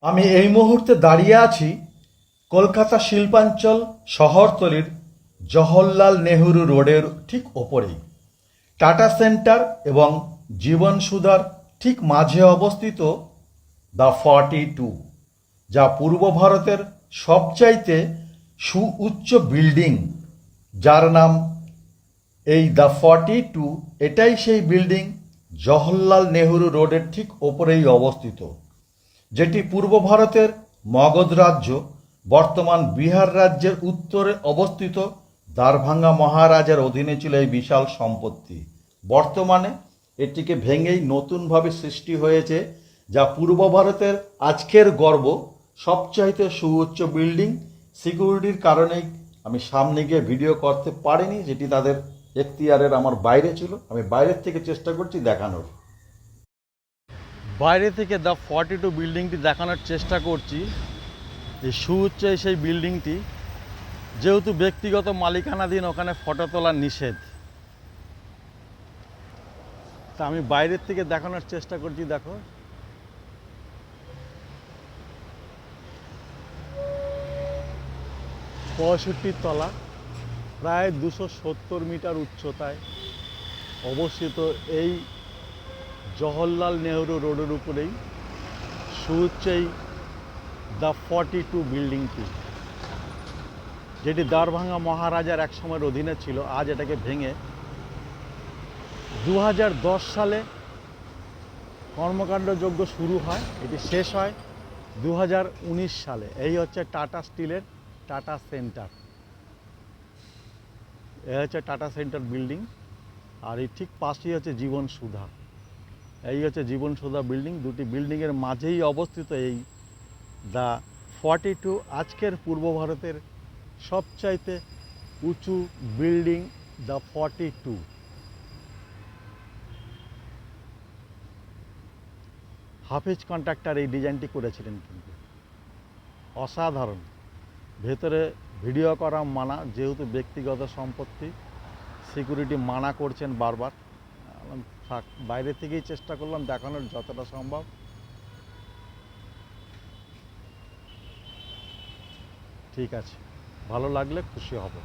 আমি এই মুহূর্তে দাঁড়িয়ে আছি কলকাতা শিল্পাঞ্চল শহরতলির জওহরলাল নেহরু রোডের ঠিক ওপরেই। টাটা সেন্টার এবং জীবন সুধার ঠিক মাঝে অবস্থিত দ্য 42, যা পূর্ব ভারতের সবচাইতে সুউচ্চ বিল্ডিং, যার নাম এই দ্য 42। এটাই সেই বিল্ডিং জওহরলাল নেহরু রোডের ঠিক ওপরেই অবস্থিত, যেটি পূর্ব ভারতের মগধ রাজ্য, বর্তমান বিহার রাজ্যের উত্তরে অবস্থিত দারভাঙ্গা মহারাজার অধীনে ছিল এই বিশাল সম্পত্তি। বর্তমানে এটিকে ভেঙেই নতুনভাবে সৃষ্টি হয়েছে, যা পূর্ব ভারতের আজকের গর্ব, সবচাইতে সুউচ্চ বিল্ডিং। সিকিউরিটির কারণেই আমি সামনে গিয়ে ভিডিও করতে পারিনি, যেটি তাদের এখতিয়ারের আমার বাইরে ছিল। আমি বাইরের থেকে চেষ্টা করছি দেখানোর, বাইরে থেকে দ্য 42 বিল্ডিংটি দেখানোর চেষ্টা করছি। এই সুউচ্চ সেই বিল্ডিংটি, যেহেতু ব্যক্তিগত মালিকানাধীন, ওখানে ফটো তোলা নিষেধ, তা আমি বাইরের থেকে দেখানোর চেষ্টা করছি। দেখো, পঁয়ষট্টি তলা, প্রায় 270 মিটার উচ্চতায় অবস্থিত এই জওহরলাল নেহরু রোডের উপরেই সুউচ্চ এই দ্য 42 বিল্ডিংটি, যেটি দারভাঙ্গা মহারাজার এক সময়ের অধীনে ছিল। আজ এটাকে ভেঙে 2010 সালে কর্মকাণ্ডযোগ্য শুরু হয়, এটি শেষ হয় 2019 সালে। এই হচ্ছে টাটা স্টিলের টাটা সেন্টার। এই হচ্ছে টাটা সেন্টার বিল্ডিং, আর এই ঠিক পাশেই হচ্ছে জীবন সুধা। এই হচ্ছে জীবন সুধা বিল্ডিং। দুটি বিল্ডিংয়ের মাঝেই অবস্থিত এই দ্য 42, আজকের পূর্ব ভারতের সবচাইতে উঁচু বিল্ডিং দ্য 42। হাফিজ কন্ট্রাক্টর এই ডিজাইনটি করেছিলেন, কিন্তু অসাধারণ। ভেতরে ভিডিও করা মানা, যেহেতু ব্যক্তিগত সম্পত্তি, সিকিউরিটি মানা করছেন বারবার। থাক, বাইরে থেকেই চেষ্টা করলাম দেখানোর যতটা সম্ভব। ঠিক আছে, ভালো লাগলে খুশি হব।